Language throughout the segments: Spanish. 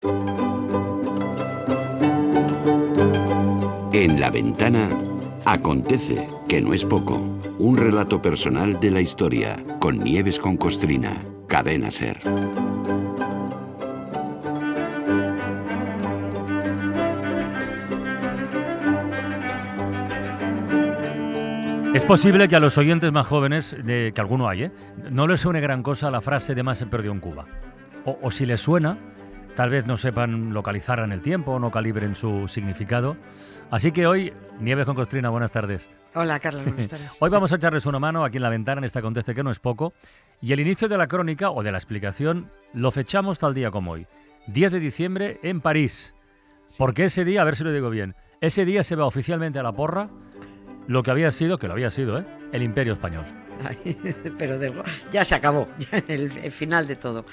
En La Ventana acontece, que no es poco, un relato personal de la historia, con Nieves con Costrina, Cadena SER. Es posible que a los oyentes más jóvenes, que alguno hay, no les suene gran cosa la frase de "más se perdió en Cuba". O si les suena, tal vez no sepan localizar en el tiempo o no calibren su significado. Así que hoy, Nieves con Costrina, buenas tardes. Hola, Carlos, buenas tardes. Hoy vamos a echarles una mano aquí en La Ventana, en este Acontece, que no es poco. Y el inicio de la crónica o de la explicación lo fechamos tal día como hoy, 10 de diciembre en París. Sí. Porque ese día, a ver si lo digo bien, ese día se va oficialmente a la porra lo que había sido, el Imperio Español. Ay, pero ya se acabó, ya en el final de todo.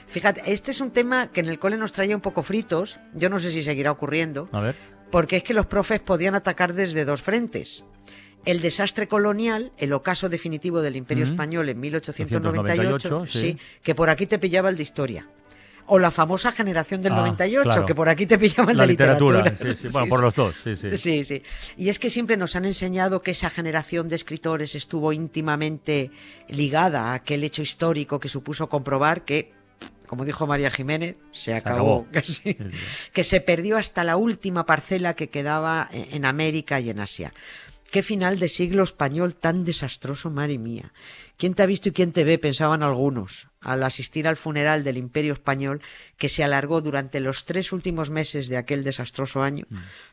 Fíjate, este es un tema que en el cole nos traía un poco fritos, yo no sé si seguirá ocurriendo, a ver. Porque es que los profes podían atacar desde dos frentes. El desastre colonial, el ocaso definitivo del Imperio Español en 1898, sí, que por aquí te pillaba el de historia. O la famosa generación del 98, claro, que por aquí te pillaban la de literatura. Sí. Bueno, por los dos, sí. Sí. Y es que siempre nos han enseñado que esa generación de escritores estuvo íntimamente ligada a aquel hecho histórico que supuso comprobar que, como dijo María Jiménez, se acabó. Sí. Que se perdió hasta la última parcela que quedaba en América y en Asia. Qué final de siglo español tan desastroso, madre mía. ¿Quién te ha visto y quién te ve?, pensaban algunos, al asistir al funeral del Imperio Español, que se alargó durante los 3 últimos meses de aquel desastroso año,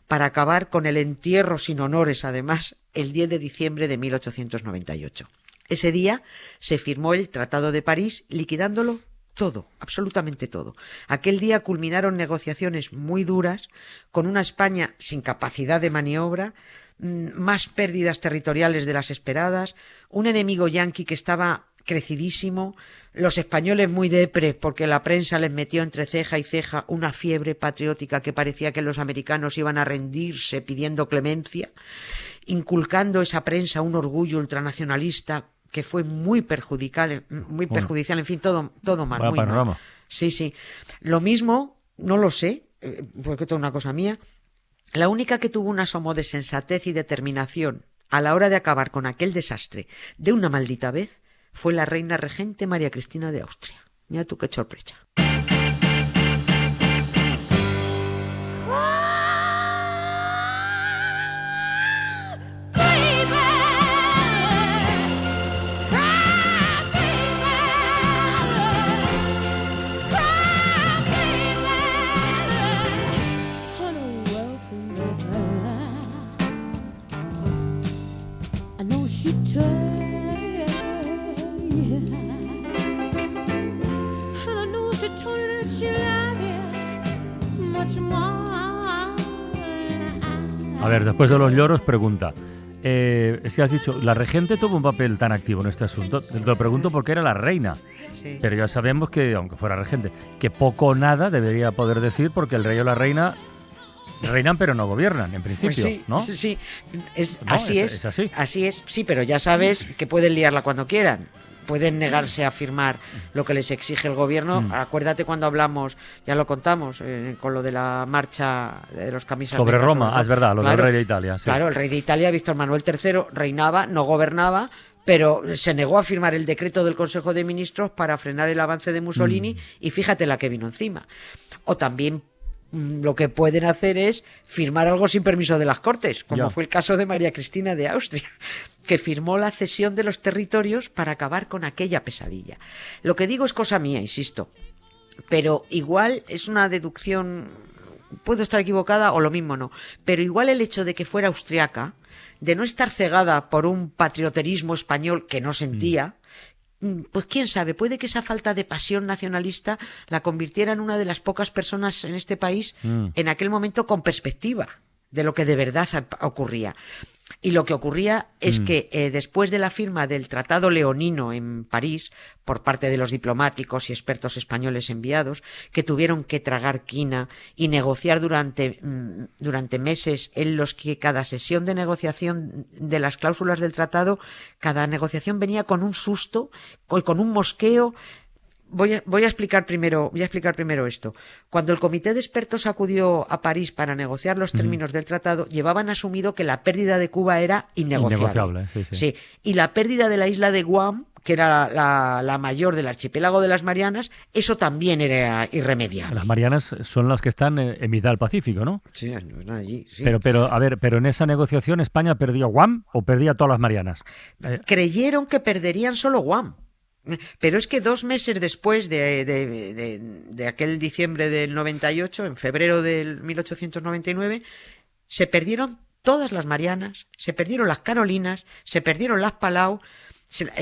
para acabar con el entierro sin honores, además, el 10 de diciembre de 1898. Ese día se firmó el Tratado de París, liquidándolo todo, absolutamente todo. Aquel día culminaron negociaciones muy duras, con una España sin capacidad de maniobra, más pérdidas territoriales de las esperadas, un enemigo yanqui que estaba crecidísimo, los españoles muy depre porque la prensa les metió entre ceja y ceja una fiebre patriótica que parecía que los americanos iban a rendirse pidiendo clemencia, inculcando esa prensa un orgullo ultranacionalista que fue muy perjudicial, en fin, todo mal, muy mal. Sí. Lo mismo, no lo sé, porque esto es una cosa mía, la única que tuvo un asomo de sensatez y determinación a la hora de acabar con aquel desastre de una maldita vez fue la reina regente María Cristina de Austria. Mira tú qué sorpresa. A ver, después de los lloros, pregunta. Es que has dicho, la regente tuvo un papel tan activo en este asunto. Te lo pregunto porque era la reina. Sí. Pero ya sabemos que, aunque fuera regente, que poco o nada debería poder decir, porque el rey o la reina reinan pero no gobiernan, en principio, pues sí, ¿no? Sí, ¿No? Así es. Así es, sí, pero ya sabes que pueden liarla cuando quieran. Pueden negarse a firmar lo que les exige el gobierno. Acuérdate cuando hablamos, ya lo contamos, con lo de la marcha de los camisas sobre Roma, Roma. Es verdad, lo del rey de Italia. Sí. Claro, el rey de Italia, Víctor Manuel III, reinaba, no gobernaba, pero se negó a firmar el decreto del Consejo de Ministros para frenar el avance de Mussolini y fíjate la que vino encima. O también lo que pueden hacer es firmar algo sin permiso de las Cortes, como fue el caso de María Cristina de Austria, que firmó la cesión de los territorios para acabar con aquella pesadilla. Lo que digo es cosa mía, insisto, pero igual es una deducción, puedo estar equivocada o lo mismo no, pero igual el hecho de que fuera austriaca, de no estar cegada por un patrioterismo español que no sentía, pues quién sabe, puede que esa falta de pasión nacionalista la convirtiera en una de las pocas personas en este país en aquel momento con perspectiva de lo que de verdad ocurría. Y lo que ocurría es que después de la firma del Tratado Leonino en París, por parte de los diplomáticos y expertos españoles enviados, que tuvieron que tragar quina y negociar durante meses, en los que cada sesión de negociación de las cláusulas del tratado, cada negociación venía con un susto, con un mosqueo. voy a explicar primero esto. Cuando el comité de expertos acudió a París para negociar los términos del tratado, llevaban asumido que la pérdida de Cuba era innegociable. Sí. Y la pérdida de la isla de Guam, que era la mayor del archipiélago de las Marianas, eso también era irremediable. Las Marianas son las que están en mitad del Pacífico, ¿no? Sí, allí, sí. Pero en esa negociación ¿España perdió Guam o perdía todas las Marianas? Creyeron que perderían solo Guam. Pero es que 2 meses después de aquel diciembre del 98, en febrero del 1899, se perdieron todas las Marianas, se perdieron las Carolinas, se perdieron las Palau.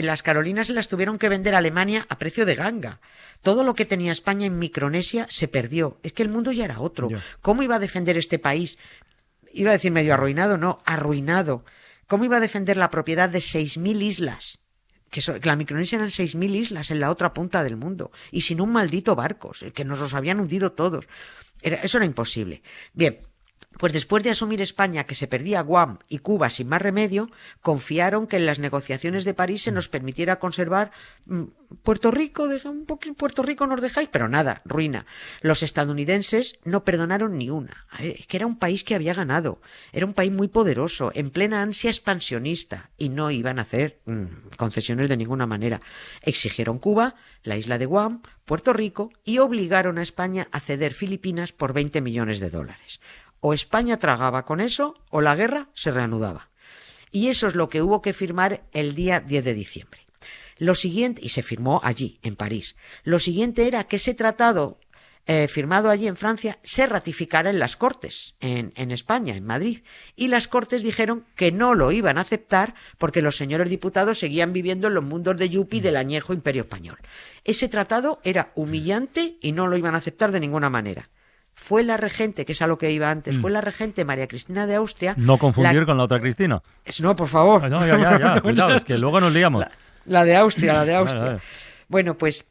Las Carolinas se las tuvieron que vender a Alemania a precio de ganga. Todo lo que tenía España en Micronesia se perdió. Es que el mundo ya era otro. ¿Cómo iba a defender este país? Iba a decir medio arruinado, no, arruinado. ¿Cómo iba a defender la propiedad de 6.000 islas? Que la Micronesia eran 6.000 islas en la otra punta del mundo. Y sin un maldito barco, que nos los habían hundido todos. Eso era imposible. Bien. Pues después de asumir España que se perdía Guam y Cuba sin más remedio, confiaron que en las negociaciones de París se nos permitiera conservar Puerto Rico, Puerto Rico nos dejáis, pero nada, ruina. Los estadounidenses no perdonaron ni una. Es que era un país que había ganado, era un país muy poderoso, en plena ansia expansionista, y no iban a hacer concesiones de ninguna manera. Exigieron Cuba, la isla de Guam, Puerto Rico y obligaron a España a ceder Filipinas por $20 millones. O España tragaba con eso o la guerra se reanudaba. Y eso es lo que hubo que firmar el día 10 de diciembre. Lo siguiente, y se firmó allí, en París, lo siguiente era que ese tratado firmado allí en Francia se ratificara en las Cortes, en España, en Madrid. Y las Cortes dijeron que no lo iban a aceptar porque los señores diputados seguían viviendo en los mundos de Yupi del añejo Imperio Español. Ese tratado era humillante y no lo iban a aceptar de ninguna manera. Fue la regente, que es a lo que iba antes, fue la regente María Cristina de Austria. No confundir con la otra Cristina. No, por favor. No, ya, cuidado, es que luego nos liamos. La de Austria. Vale. Bueno, pues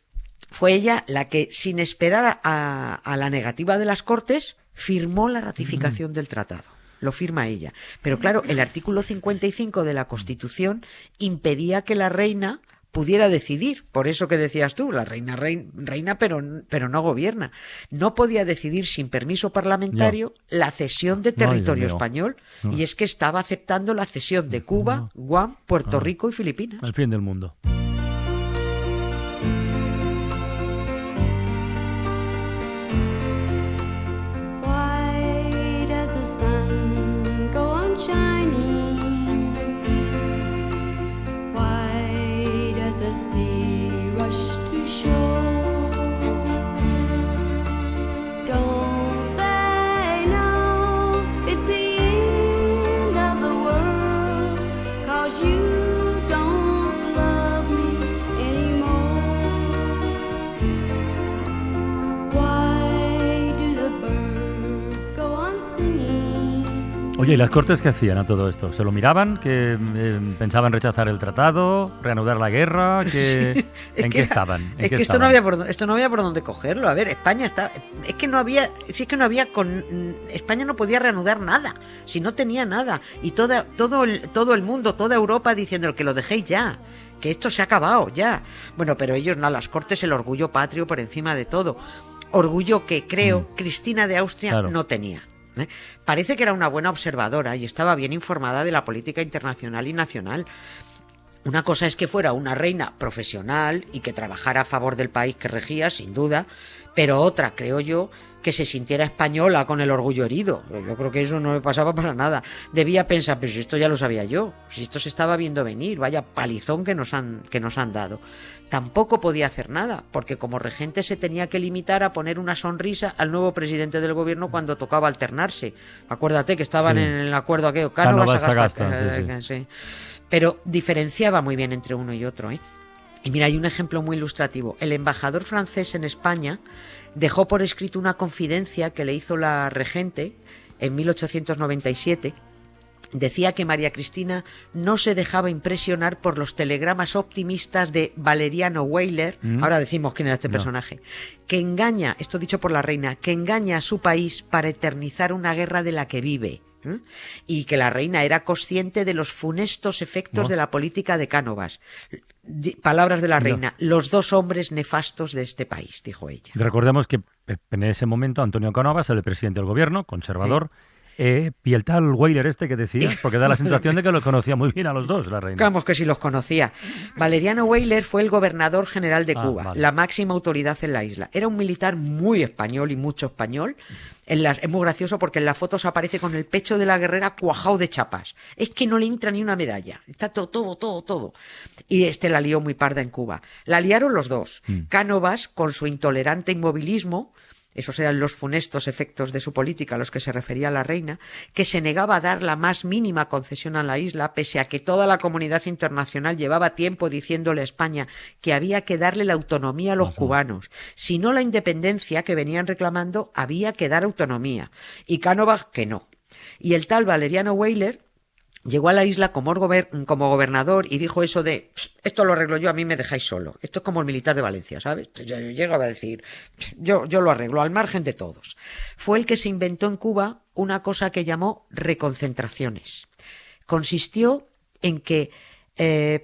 fue ella la que, sin esperar a la negativa de las Cortes, firmó la ratificación del tratado. Lo firma ella. Pero claro, el artículo 55 de la Constitución impedía que la reina pudiera decidir, por eso que decías tú, la reina pero no gobierna. No podía decidir sin permiso parlamentario la cesión de territorio español, y es que estaba aceptando la cesión de Cuba, Guam, Puerto Rico y Filipinas. El fin del mundo. Oye, ¿y las Cortes qué hacían a todo esto? ¿Se lo miraban? ¿Que pensaban rechazar el tratado? ¿Reanudar la guerra? ¿En qué estaban? Esto no había por dónde cogerlo. A ver, España está... España no podía reanudar nada, si no tenía nada. Y todo el mundo, toda Europa diciendo que lo dejéis ya, que esto se ha acabado ya. Bueno, pero ellos no, las Cortes, el orgullo patrio por encima de todo. Orgullo que creo Cristina de Austria no tenía. Parece que era una buena observadora y estaba bien informada de la política internacional y nacional. Una cosa es que fuera una reina profesional y que trabajara a favor del país que regía, sin duda, pero otra, creo yo, que se sintiera española con el orgullo herido. Yo creo que eso no me pasaba para nada. Debía pensar, pero si esto ya lo sabía yo, si esto se estaba viendo venir, vaya palizón que nos han dado. Tampoco podía hacer nada, porque como regente se tenía que limitar a poner una sonrisa al nuevo presidente del gobierno cuando tocaba alternarse. Acuérdate que estaban en el acuerdo aquello, Cánovas-Sagasta. Sí. Pero diferenciaba muy bien entre uno y otro, ¿eh? Y mira, hay un ejemplo muy ilustrativo. El embajador francés en España dejó por escrito una confidencia que le hizo la regente en 1897. Decía que María Cristina no se dejaba impresionar por los telegramas optimistas de Valeriano Weyler, ahora decimos quién era este personaje, que engaña, esto dicho por la reina, que engaña a su país para eternizar una guerra de la que vive. y que la reina era consciente de los funestos efectos de la política de Cánovas. Palabras de la reina, los 2 hombres nefastos de este país, dijo ella. Recordemos que en ese momento Antonio Cánovas era el presidente del gobierno, conservador, y el tal Weyler que decías, porque da la sensación de que los conocía muy bien a los dos, la reina. Vamos, que sí los conocía. Valeriano Weyler fue el gobernador general de Cuba, la máxima autoridad en la isla. Era un militar muy español y mucho español. Es muy gracioso porque en las fotos aparece con el pecho de la guerrera cuajado de chapas. Es que no le entra ni una medalla. Está todo. Y la lió muy parda en Cuba. La liaron los dos. Cánovas, con su intolerante inmovilismo, esos eran los funestos efectos de su política a los que se refería la reina, que se negaba a dar la más mínima concesión a la isla, pese a que toda la comunidad internacional llevaba tiempo diciéndole a España que había que darle la autonomía a los cubanos. Si no la independencia que venían reclamando, había que dar autonomía. Y Cánovas que no. Y el tal Valeriano Weyler llegó a la isla como gobernador y dijo eso de, esto lo arreglo yo, a mí me dejáis solo. Esto es como el militar de Valencia, ¿sabes? Yo llegaba a decir, yo lo arreglo, al margen de todos. Fue el que se inventó en Cuba una cosa que llamó reconcentraciones. Consistió en que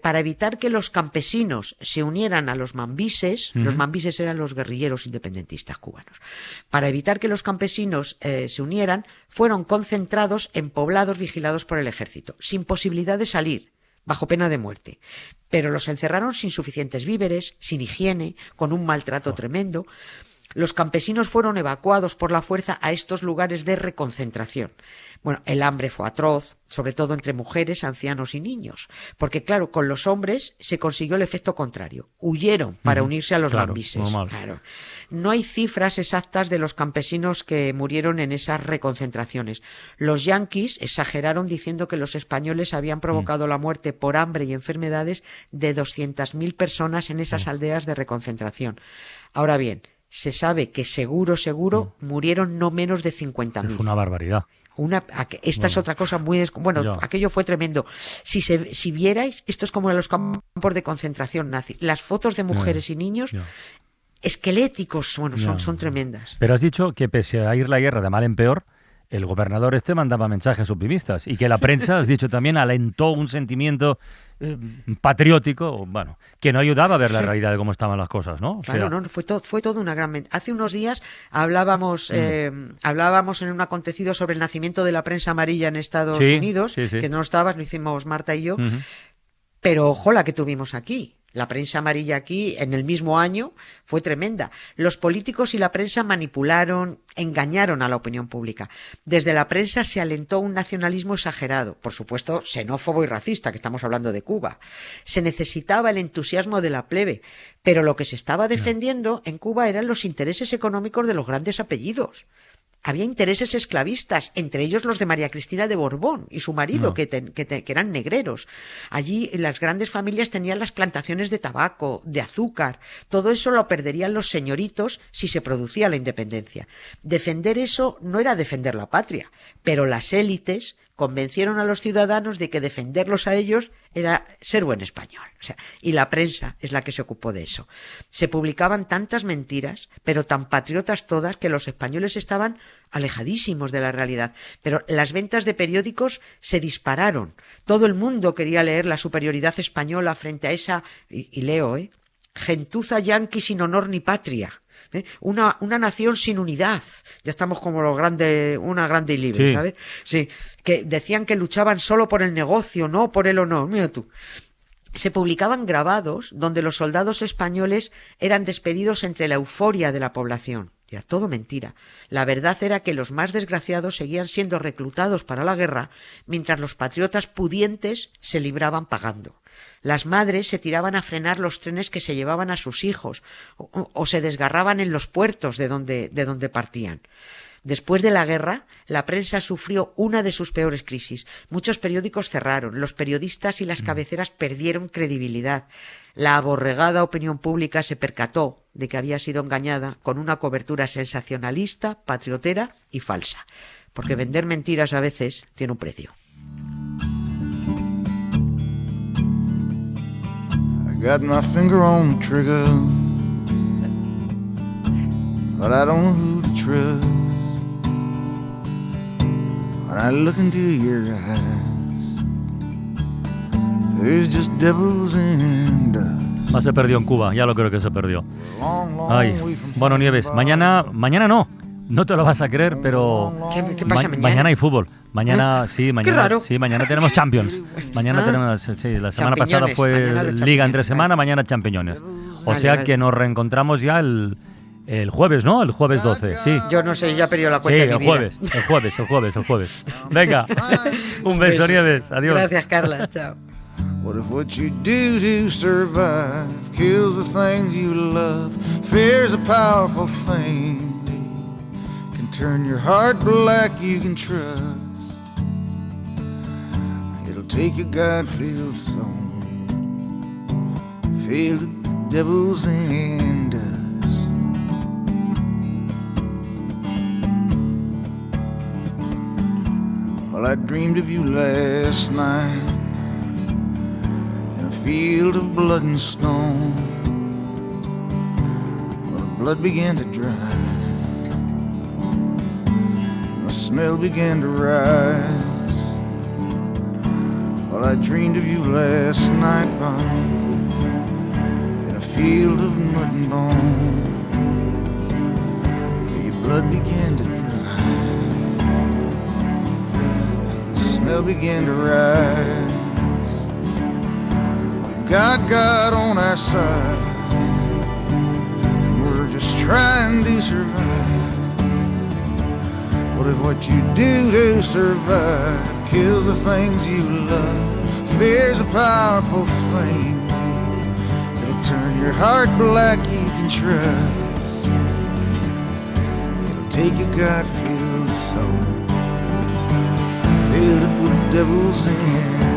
para evitar que los campesinos se unieran a los mambises, los mambises eran los guerrilleros independentistas cubanos, para evitar que los campesinos se unieran, fueron concentrados en poblados vigilados por el ejército, sin posibilidad de salir, bajo pena de muerte. Pero los encerraron sin suficientes víveres, sin higiene, con un maltrato tremendo. Los campesinos fueron evacuados por la fuerza a estos lugares de reconcentración. Bueno, el hambre fue atroz, sobre todo entre mujeres, ancianos y niños, porque claro, con los hombres se consiguió el efecto contrario. Huyeron para unirse a los mambises. Claro. No hay cifras exactas de los campesinos que murieron en esas reconcentraciones. Los yanquis exageraron diciendo que los españoles habían provocado la muerte por hambre y enfermedades de 200.000 personas en esas aldeas de reconcentración. Ahora bien, se sabe que seguro murieron no menos de 50.000. Es una barbaridad. Esta es otra cosa muy... aquello fue tremendo. Si vierais, esto es como en los campos de concentración nazi. Las fotos de mujeres y niños esqueléticos, son tremendas. Pero has dicho que pese a ir la guerra de mal en peor, el gobernador mandaba mensajes optimistas y que la prensa, has dicho también, alentó un sentimiento patriótico, que no ayudaba a ver la realidad de cómo estaban las cosas, ¿no? Fue todo una gran... Hace unos días hablábamos en un acontecido sobre el nacimiento de la prensa amarilla en Estados Unidos, que no estabas, lo hicimos Marta y yo, pero ojo la que tuvimos aquí. La prensa amarilla aquí, en el mismo año, fue tremenda. Los políticos y la prensa manipularon, engañaron a la opinión pública. Desde la prensa se alentó un nacionalismo exagerado, por supuesto xenófobo y racista, que estamos hablando de Cuba. Se necesitaba el entusiasmo de la plebe, pero lo que se estaba defendiendo en Cuba eran los intereses económicos de los grandes apellidos. Había intereses esclavistas, entre ellos los de María Cristina de Borbón y su marido, que eran negreros. Allí las grandes familias tenían las plantaciones de tabaco, de azúcar. Todo eso lo perderían los señoritos si se producía la independencia. Defender eso no era defender la patria, pero las élites convencieron a los ciudadanos de que defenderlos a ellos era ser buen español. Y la prensa es la que se ocupó de eso. Se publicaban tantas mentiras, pero tan patriotas todas, que los españoles estaban alejadísimos de la realidad. Pero las ventas de periódicos se dispararon. Todo el mundo quería leer la superioridad española frente a esa, y leo, gentuza yanqui sin honor ni patria. Una nación sin unidad. Ya estamos como una grande y libre, ¿sabes? Sí, que decían que luchaban solo por el negocio, no por el honor. Mira tú. Se publicaban grabados donde los soldados españoles eran despedidos entre la euforia de la población. Era todo mentira. La verdad era que los más desgraciados seguían siendo reclutados para la guerra, mientras los patriotas pudientes se libraban pagando. Las madres se tiraban a frenar los trenes que se llevaban a sus hijos o se desgarraban en los puertos de donde partían. Después de la guerra, la prensa sufrió una de sus peores crisis. Muchos periódicos cerraron, los periodistas y las cabeceras perdieron credibilidad. La aborregada opinión pública se percató de que había sido engañada con una cobertura sensacionalista, patriotera y falsa. Porque vender mentiras a veces tiene un precio. Got my finger on the trigger, but I don't know who to trust. And I look into your eyes, there's just devils and dust. Se perdió en Cuba, ya lo creo que se perdió. Long, long Ay, way from bueno, Nieves, mañana no te lo vas a creer, pero ¿Qué pasa mañana? Mañana hay fútbol. Mañana, sí, mañana, raro. sí, mañana tenemos Champions. Mañana tenemos, sí, la semana pasada Champiñones, fue mañana los Liga entre champiñones, semana, mañana Champiñones. O Vale, sea vale. que nos reencontramos ya el jueves, ¿no? El jueves 12, sí. Yo no sé, yo he perdido la Sí, cuenta de el mi vida. jueves. Venga, un beso, Nieves. Adiós. Gracias, Carla. Chao. What if what you do to survive kills the things you love? Fear's a powerful thing, can turn your heart black, you can trust. It'll take a God-filled soul, filled with devils and dust. Well, I dreamed of you last night, field of blood and stone. Well, the blood began to dry, and the smell began to rise. Well, I dreamed of you last night, Bob, in a field of mud and bone. Your blood began to dry, the smell began to rise. God on our side, we're just trying to survive. What if what you do to survive kills the things you love? Fear's a powerful thing, it'll turn your heart black, you can trust. It'll take a God-filled soul, filled it with devils in.